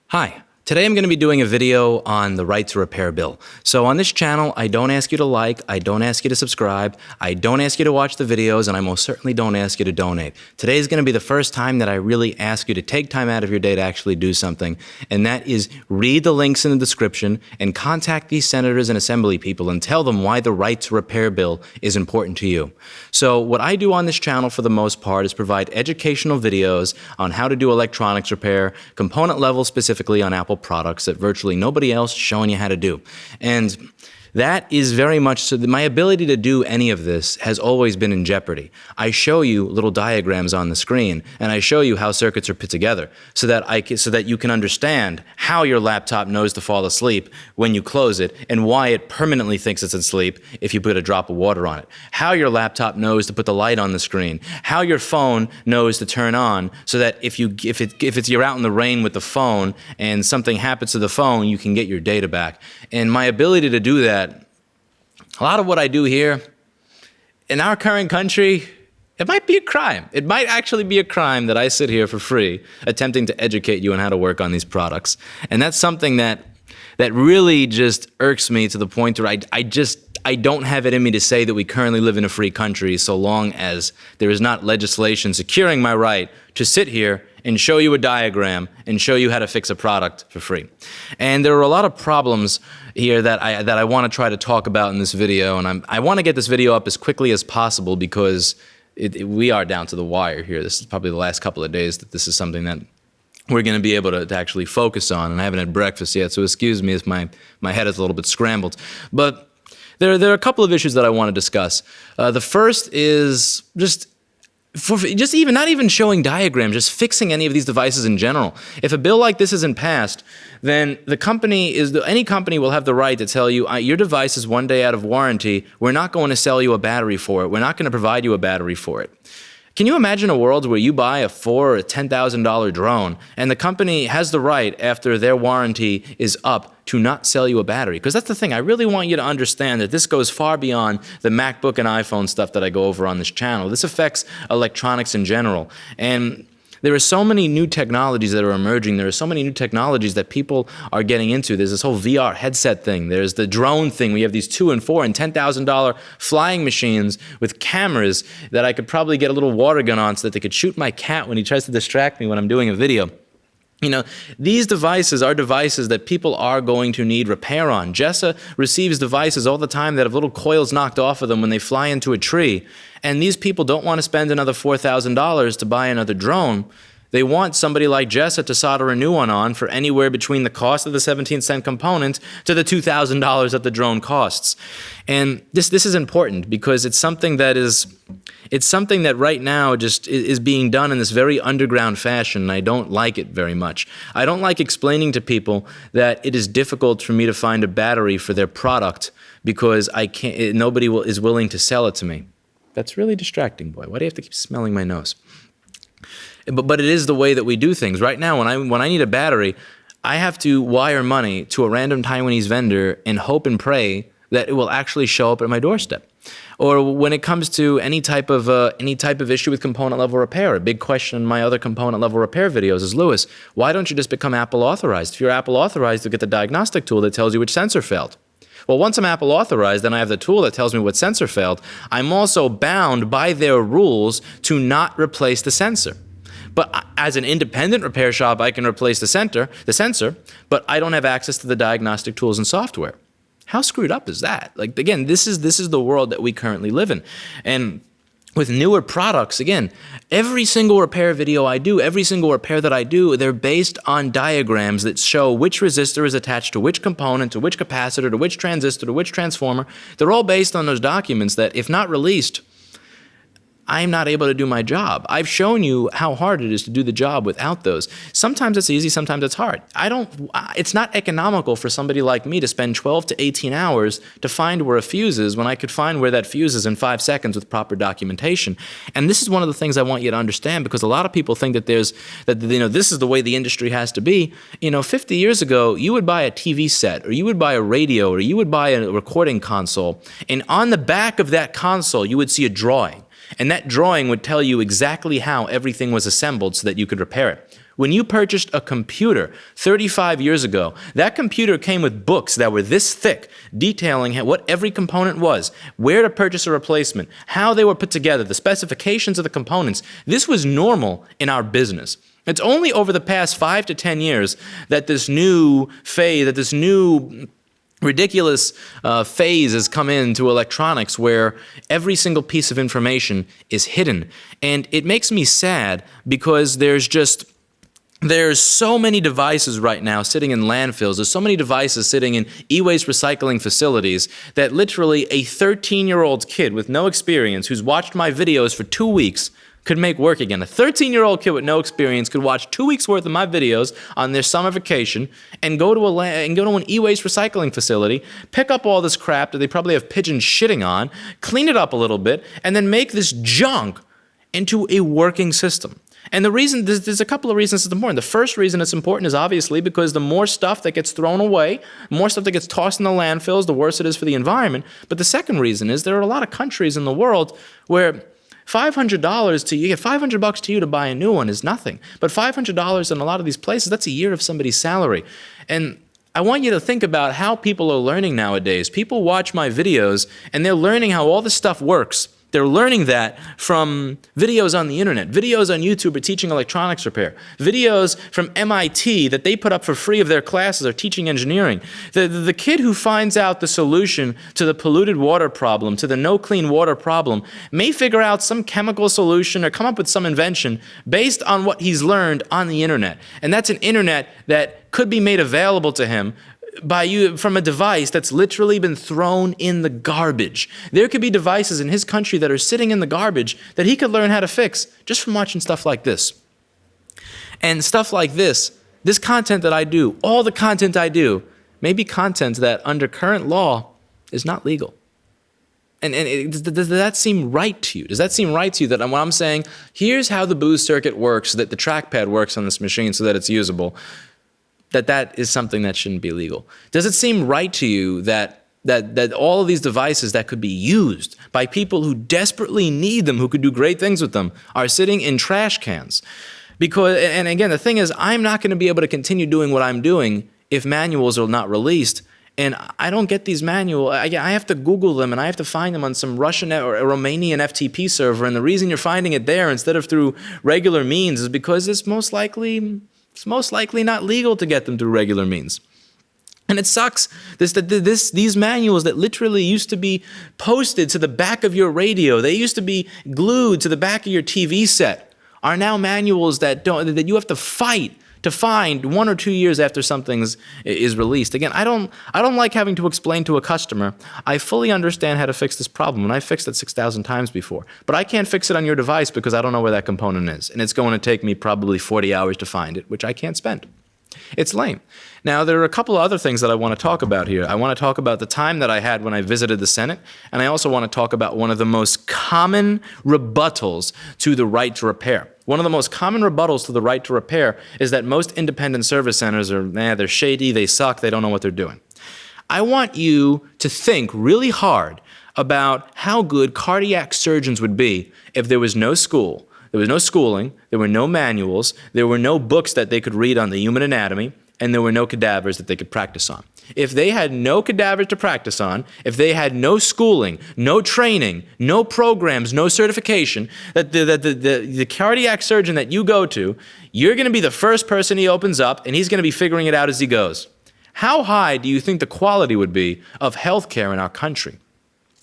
Hi. Today I'm going to be doing a video on the right to repair bill. So on this channel, I don't ask you to like, I don't ask you to subscribe, I don't ask you to watch the videos, and I most certainly don't ask you to donate. Today is going to be the first time that I really ask you to take time out of your day to actually do something, and that is read the links in the description and contact these senators and assembly people and tell them why the right to repair bill is important to you. So what I do on this channel for the most part is provide educational videos on how to do electronics repair, component level specifically on Apple products that virtually nobody else is showing you how to do. And that is very much so that my ability to do any of this has always been in jeopardy. I show you little diagrams on the screen, and I show you how circuits are put together so that you can understand how your laptop knows to fall asleep when you close it and why it permanently thinks it's asleep if you put a drop of water on it. How your laptop knows to put the light on the screen. How your phone knows to turn on so that if you're out in the rain with the phone and something happens to the phone, you can get your data back. And my ability to do that, a lot of what I do here, in our current country, it might be a crime. It might actually be a crime that I sit here for free attempting to educate you on how to work on these products. And that's something that really just irks me to the point where I don't have it in me to say that we currently live in a free country so long as there is not legislation securing my right to sit here and show you a diagram and show you how to fix a product for free. And there are a lot of problems here that I want to try to talk about in this video, and I want to get this video up as quickly as possible because we are down to the wire here. This is probably the last couple of days that this is something that we're going to be able to actually focus on, and I haven't had breakfast yet, so excuse me if my head is a little bit scrambled. But there are a couple of issues that I want to discuss. The first is not even showing diagrams, just fixing any of these devices in general. If a bill like this isn't passed, then any company will have the right to tell you, your device is 1 day out of warranty, we're not going to sell you a battery for it, we're not going to provide you a battery for it. Can you imagine a world where you buy a $4,000 or $10,000 drone and the company has the right after their warranty is up to not sell you a battery? Because that's the thing. I really want you to understand that this goes far beyond the MacBook and iPhone stuff that I go over on this channel. This affects electronics in general. And there are so many new technologies that are emerging. There are so many new technologies that people are getting into. There's this whole VR headset thing. There's the drone thing. We have these $2,000 and $4,000 and $10,000 flying machines with cameras that I could probably get a little water gun on so that they could shoot my cat when he tries to distract me when I'm doing a video. You know, these devices are devices that people are going to need repair on. Jessa receives devices all the time that have little coils knocked off of them when they fly into a tree. And these people don't want to spend another $4,000 to buy another drone. They want somebody like Jessa to solder a new one on for anywhere between the cost of the 17-cent component to the $2,000 that the drone costs. And this is important because it's something that right now just is being done in this very underground fashion, and I don't like it very much. I don't like explaining to people that it is difficult for me to find a battery for their product because nobody is willing to sell it to me. That's really distracting, boy. Why do you have to keep smelling my nose? But it is the way that we do things. Right now, when I need a battery, I have to wire money to a random Taiwanese vendor and hope and pray that it will actually show up at my doorstep. Or when it comes to any type of issue with component level repair, a big question in my other component level repair videos is, Lewis, why don't you just become Apple authorized? If you're Apple authorized, you'll get the diagnostic tool that tells you which sensor failed. Well, once I'm Apple authorized, then I have the tool that tells me what sensor failed. I'm also bound by their rules to not replace the sensor. But as an independent repair shop, I can replace the sensor, but I don't have access to the diagnostic tools and software. How screwed up is that? Like, again, this is the world that we currently live in. And with newer products, again, every single repair video I do, every single repair that I do, they're based on diagrams that show which resistor is attached to which component, to which capacitor, to which transistor, to which transformer. They're all based on those documents that, if not released, I'm not able to do my job. I've shown you how hard it is to do the job without those. Sometimes it's easy, sometimes it's hard. It's not economical for somebody like me to spend 12 to 18 hours to find where a fuse is when I could find where that fuse is in 5 seconds with proper documentation. And this is one of the things I want you to understand, because a lot of people think that this is the way the industry has to be. 50 years ago, you would buy a TV set, or you would buy a radio, or you would buy a recording console, and on the back of that console, you would see a drawing. And that drawing would tell you exactly how everything was assembled so that you could repair it. When you purchased a computer 35 years ago, that computer came with books that were this thick, detailing what every component was, where to purchase a replacement, how they were put together, the specifications of the components. This was normal in our business. It's only over the past 5 to 10 years that this new phase, that this new ridiculous phase has come into electronics where every single piece of information is hidden. And it makes me sad because there's so many devices right now sitting in landfills. There's so many devices sitting in e-waste recycling facilities that literally a 13-year-old kid with no experience who's watched my videos for 2 weeks could make work again. A 13-year-old kid with no experience could watch 2 weeks worth of my videos on their summer vacation and go to an e-waste recycling facility, pick up all this crap that they probably have pigeons shitting on, clean it up a little bit, and then make this junk into a working system. And the reason, there's a couple of reasons it's important. The first reason it's important is obviously because the more stuff that gets thrown away, more stuff that gets tossed in the landfills, the worse it is for the environment. But the second reason is there are a lot of countries in the world where $500 to you, get $500 to you to buy a new one is nothing. But $500 in a lot of these places, that's a year of somebody's salary. And I want you to think about how people are learning nowadays. People watch my videos and they're learning how all this stuff works. They're learning that from videos on the internet. Videos on YouTube are teaching electronics repair. Videos from MIT that they put up for free of their classes are teaching engineering. The kid who finds out the solution to the polluted water problem, to the no clean water problem, may figure out some chemical solution or come up with some invention based on what he's learned on the internet. And that's an internet that could be made available to him by you from a device that's literally been thrown in the garbage. There could be devices in his country that are sitting in the garbage that he could learn how to fix just from watching stuff like this. And stuff like this content that I do, all the content I do, may be content that under current law is not legal. And does that seem right to you? Does that seem right to you that when I'm saying, here's how the boost circuit works, so that the trackpad works on this machine so that it's usable, that is something that shouldn't be legal? Does it seem right to you that all of these devices that could be used by people who desperately need them, who could do great things with them, are sitting in trash cans? Because, and again, the thing is, I'm not going to be able to continue doing what I'm doing if manuals are not released. And I don't get these manuals. I have to Google them, and I have to find them on some Russian or Romanian FTP server. And the reason you're finding it there instead of through regular means is because it's most likely not legal to get them through regular means. And it sucks. These manuals that literally used to be posted to the back of your radio, they used to be glued to the back of your TV set, are now manuals that you have to fight to find 1 or 2 years after something is released. Again, I don't like having to explain to a customer, I fully understand how to fix this problem, and I've fixed it 6,000 times before, but I can't fix it on your device because I don't know where that component is, and it's going to take me probably 40 hours to find it, which I can't spend. It's lame. Now, there are a couple of other things that I want to talk about here. I want to talk about the time that I had when I visited the Senate, and I also want to talk about one of the most common rebuttals to the right to repair. One of the most common rebuttals to the right to repair is that most independent service centers they're shady, they suck, they don't know what they're doing. I want you to think really hard about how good cardiac surgeons would be if there was no school, there was no schooling, there were no manuals, there were no books that they could read on the human anatomy, and there were no cadavers that they could practice on. If they had no cadavers to practice on, if they had no schooling, no training, no programs, no certification, that the cardiac surgeon that you go to, you're going to be the first person he opens up, and he's going to be figuring it out as he goes. How high do you think the quality would be of healthcare in our country?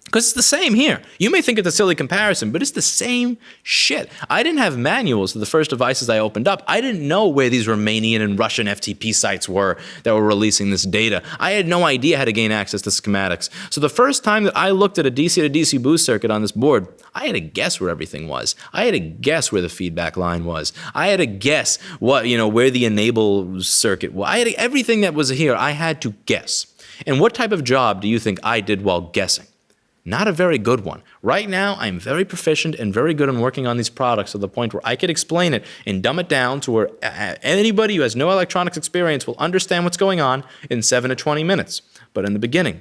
Because it's the same here. You may think it's a silly comparison, but it's the same shit. I didn't have manuals to the first devices I opened up. I didn't know where these Romanian and Russian FTP sites were that were releasing this data. I had no idea how to gain access to schematics. So the first time that I looked at a DC to DC boost circuit on this board, I had to guess where everything was. I had to guess where the feedback line was. I had to guess what, where the enable circuit was. Everything that was here, I had to guess. And what type of job do you think I did while guessing? Not a very good one. Right now, I'm very proficient and very good in working on these products to the point where I could explain it and dumb it down to where anybody who has no electronics experience will understand what's going on in 7 to 20 minutes. But in the beginning,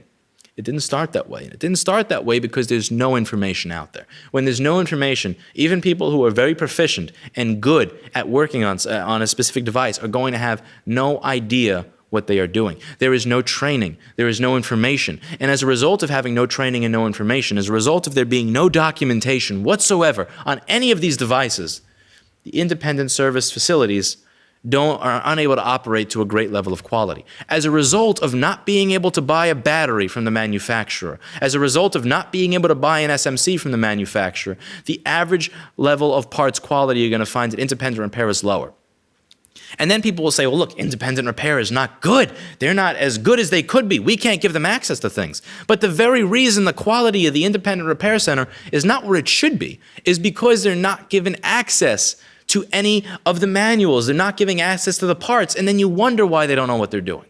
It didn't start that way. And it didn't start that way because there's no information out there. When there's no information, even people who are very proficient and good at working on a specific device are going to have no idea what they are doing. There is no training. There is no information. And as a result of having no training and no information, as a result of there being no documentation whatsoever on any of these devices, the independent service facilities are unable to operate to a great level of quality. As a result of not being able to buy a battery from the manufacturer, as a result of not being able to buy an SMC from the manufacturer, the average level of parts quality you're going to find at independent repair is lower. And then people will say, well, look, independent repair is not good. They're not as good as they could be. We can't give them access to things. But the very reason the quality of the independent repair center is not where it should be is because they're not given access to any of the manuals. They're not giving access to the parts, and then you wonder why they don't know what they're doing.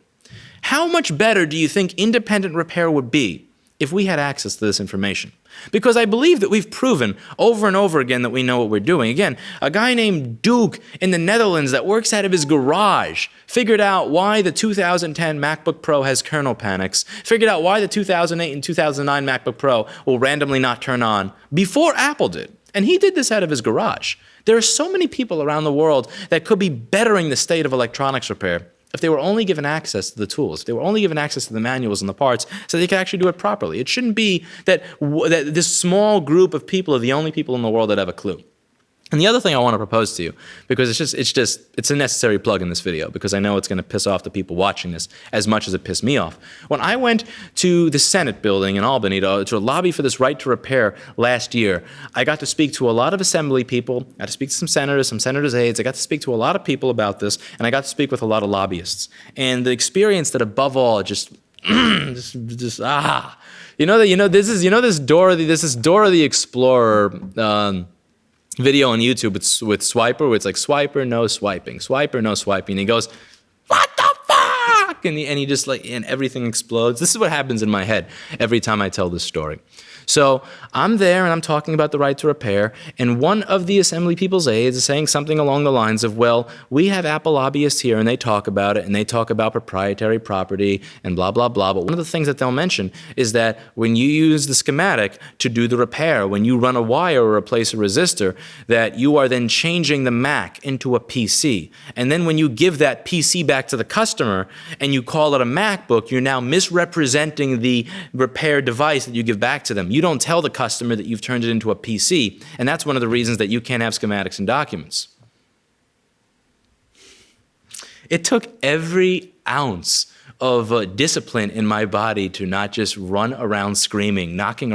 How much better do you think independent repair would be if we had access to this information? Because I believe that we've proven over and over again that we know what we're doing. Again, a guy named Duke in the Netherlands that works out of his garage figured out why the 2010 MacBook Pro has kernel panics, figured out why the 2008 and 2009 MacBook Pro will randomly not turn on before Apple did. And he did this out of his garage. There are so many people around the world that could be bettering the state of electronics repair if they were only given access to the tools, if they were only given access to the manuals and the parts so they could actually do it properly. It shouldn't be that this small group of people are the only people in the world that have a clue. And the other thing I want to propose to you, because it's a necessary plug in this video, because I know it's going to piss off the people watching this as much as it pissed me off. When I went to the Senate building in Albany to lobby for this right to repair last year, I got to speak to a lot of assembly people. I got to speak to some senators' aides. I got to speak to a lot of people about this, and I got to speak with a lot of lobbyists. And the experience that above all this is Dora the Explorer video on YouTube with Swiper, where it's like Swiper, no swiping, Swiper, no swiping. And he goes, what the fuck? And he just and everything explodes. This is what happens in my head every time I tell this story. So I'm there and I'm talking about the right to repair, and one of the assembly people's aides is saying something along the lines of, well, we have Apple lobbyists here and they talk about it and they talk about proprietary property and blah, blah, blah. But one of the things that they'll mention is that when you use the schematic to do the repair, when you run a wire or replace a resistor, that you are then changing the Mac into a PC. And then when you give that PC back to the customer and you call it a MacBook, you're now misrepresenting the repair device that you give back to them. You don't tell the customer that you've turned it into a PC, and that's one of the reasons that you can't have schematics and documents. It took every ounce of discipline in my body to not just run around screaming, knocking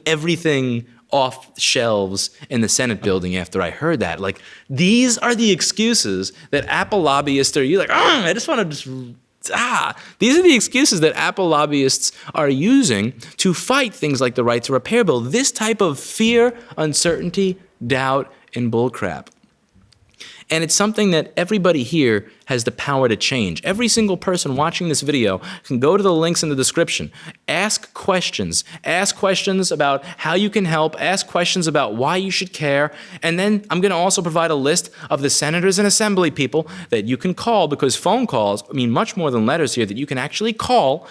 everything off shelves in the Senate building after I heard that. Like, these are the excuses that Apple lobbyists are. You're like, I just want to these are the excuses that Apple lobbyists are using to fight things like the right to repair bill. This type of fear, uncertainty, doubt, and bullcrap. And it's something that everybody here has the power to change. Every single person watching this video can go to the links in the description. Ask questions. Ask questions about how you can help. Ask questions about why you should care. And then I'm going to also provide a list of the senators and assembly people that you can call, because phone calls mean much more than letters here, that you can actually call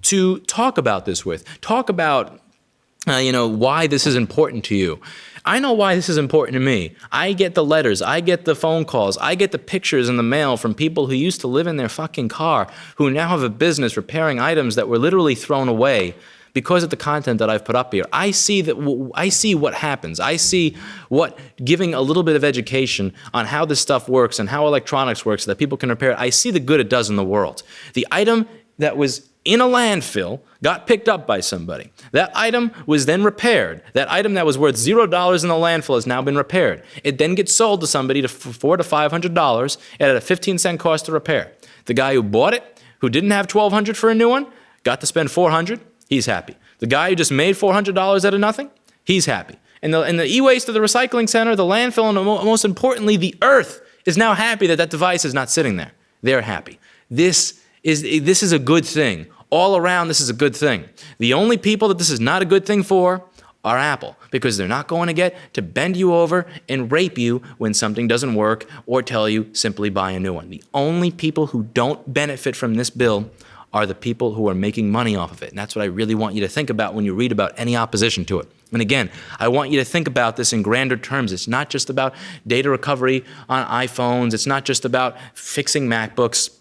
to talk about this with. Talk about why this is important to you. I know why this is important to me. I get the letters, I get the phone calls, I get the pictures in the mail from people who used to live in their fucking car, who now have a business repairing items that were literally thrown away because of the content that I've put up here. I see what happens. I see what giving a little bit of education on how this stuff works and how electronics works so that people can repair it. I see the good it does in the world. The item that was in a landfill got picked up by somebody. That item was then repaired. That item that was worth $0 in the landfill has now been repaired. It then gets sold to somebody for $400 to $500 at a 15-cent cost to repair. The guy who bought it, who didn't have $1,200 for a new one, got to spend $400. He's happy. The guy who just made $400 out of nothing, he's happy. And the e-waste of the recycling center, the landfill, and most importantly, the earth is now happy that that device is not sitting there. They're happy. This is a good thing. All around, this is a good thing. The only people that this is not a good thing for are Apple, because they're not going to get to bend you over and rape you when something doesn't work or tell you simply buy a new one. The only people who don't benefit from this bill are the people who are making money off of it. And that's what I really want you to think about when you read about any opposition to it. And again, I want you to think about this in grander terms. It's not just about data recovery on iPhones. It's not just about fixing MacBooks.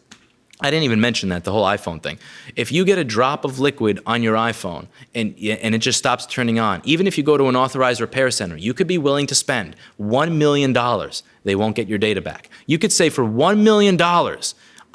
I didn't even mention that, the whole iPhone thing. If you get a drop of liquid on your iPhone and it just stops turning on, even if you go to an authorized repair center, you could be willing to spend $1 million. They won't get your data back. You could say for $1 million,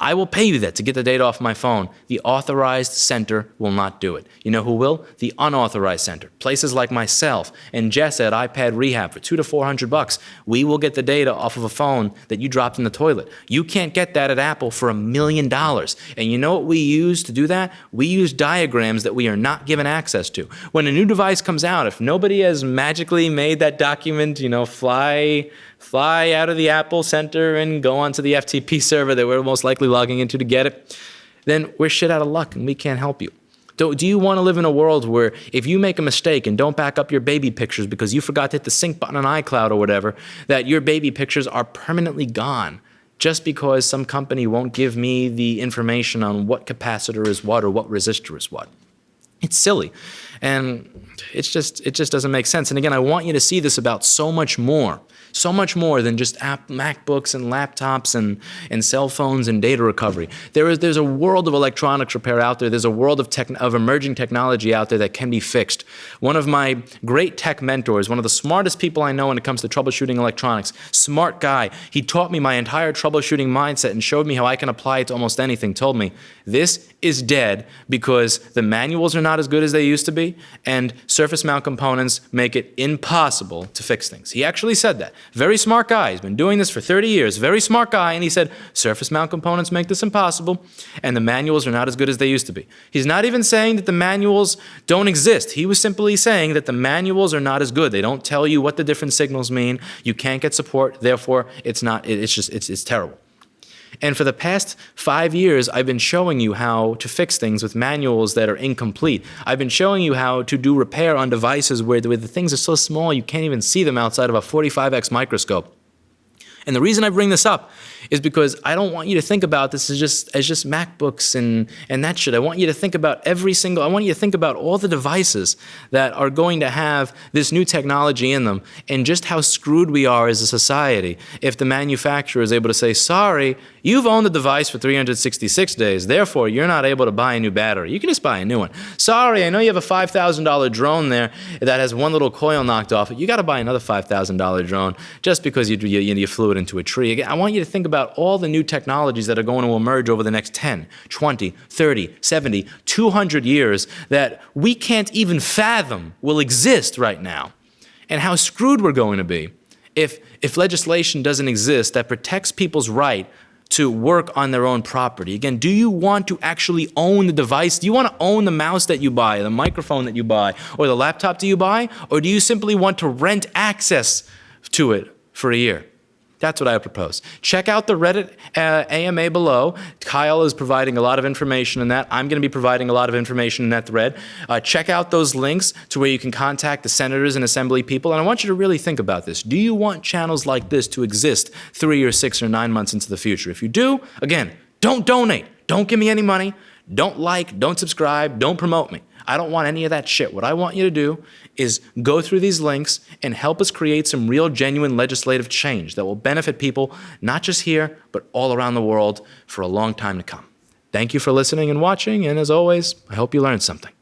I will pay you that to get the data off my phone. The authorized center will not do it. You know who will? The unauthorized center. Places like myself and Jess at iPad Rehab for $200 to $400. We will get the data off of a phone that you dropped in the toilet. You can't get that at Apple for $1 million. And you know what we use to do that? We use diagrams that we are not given access to. When a new device comes out, if nobody has magically made that document, fly out of the Apple Center and go onto the FTP server that we're most likely logging into to get it, then we're shit out of luck and we can't help you. Do you want to live in a world where if you make a mistake and don't back up your baby pictures because you forgot to hit the sync button on iCloud or whatever, that your baby pictures are permanently gone just because some company won't give me the information on what capacitor is what or what resistor is what? It's silly. And it just doesn't make sense. And again, I want you to see this about so much more than just MacBooks and laptops and cell phones and data recovery. There's a world of electronics repair out there. There's a world of emerging technology out there that can be fixed. One of my great tech mentors, one of the smartest people I know when it comes to troubleshooting electronics, smart guy. He taught me my entire troubleshooting mindset and showed me how I can apply it to almost anything. Told me, this is dead because the manuals are not as good as they used to be, and surface mount components make it impossible to fix things. He actually said that. Very smart guy. He's been doing this for 30 years. Very smart guy. And he said, surface mount components make this impossible, and the manuals are not as good as they used to be. He's not even saying that the manuals don't exist. He was simply saying that the manuals are not as good. They don't tell you what the different signals mean. You can't get support. Therefore, it's terrible. And for the past 5 years, I've been showing you how to fix things with manuals that are incomplete. I've been showing you how to do repair on devices where the things are so small you can't even see them outside of a 45x microscope. And the reason I bring this up is because I don't want you to think about this as just MacBooks and that shit. I want you to think about I want you to think about all the devices that are going to have this new technology in them and just how screwed we are as a society if the manufacturer is able to say, sorry, you've owned the device for 366 days, therefore you're not able to buy a new battery. You can just buy a new one. Sorry, I know you have a $5,000 drone there that has one little coil knocked off it. You got to buy another $5,000 drone just because you flew it into a tree. Again, I want you to think about all the new technologies that are going to emerge over the next 10, 20, 30, 70, 200 years that we can't even fathom will exist right now, and how screwed we're going to be if legislation doesn't exist that protects people's right to work on their own property. Again, do you want to actually own the device? Do you want to own the mouse that you buy, the microphone that you buy, or the laptop that you buy? Or do you simply want to rent access to it for a year? That's what I would propose. Check out the Reddit AMA below. Kyle is providing a lot of information in that. I'm going to be providing a lot of information in that thread. Check out those links to where you can contact the senators and assembly people. And I want you to really think about this. Do you want channels like this to exist 3 or 6 or 9 months into the future? If you do, again, don't donate. Don't give me any money. Don't like, don't subscribe, don't promote me. I don't want any of that shit. What I want you to do is go through these links and help us create some real, genuine legislative change that will benefit people, not just here, but all around the world for a long time to come. Thank you for listening and watching, and as always, I hope you learned something.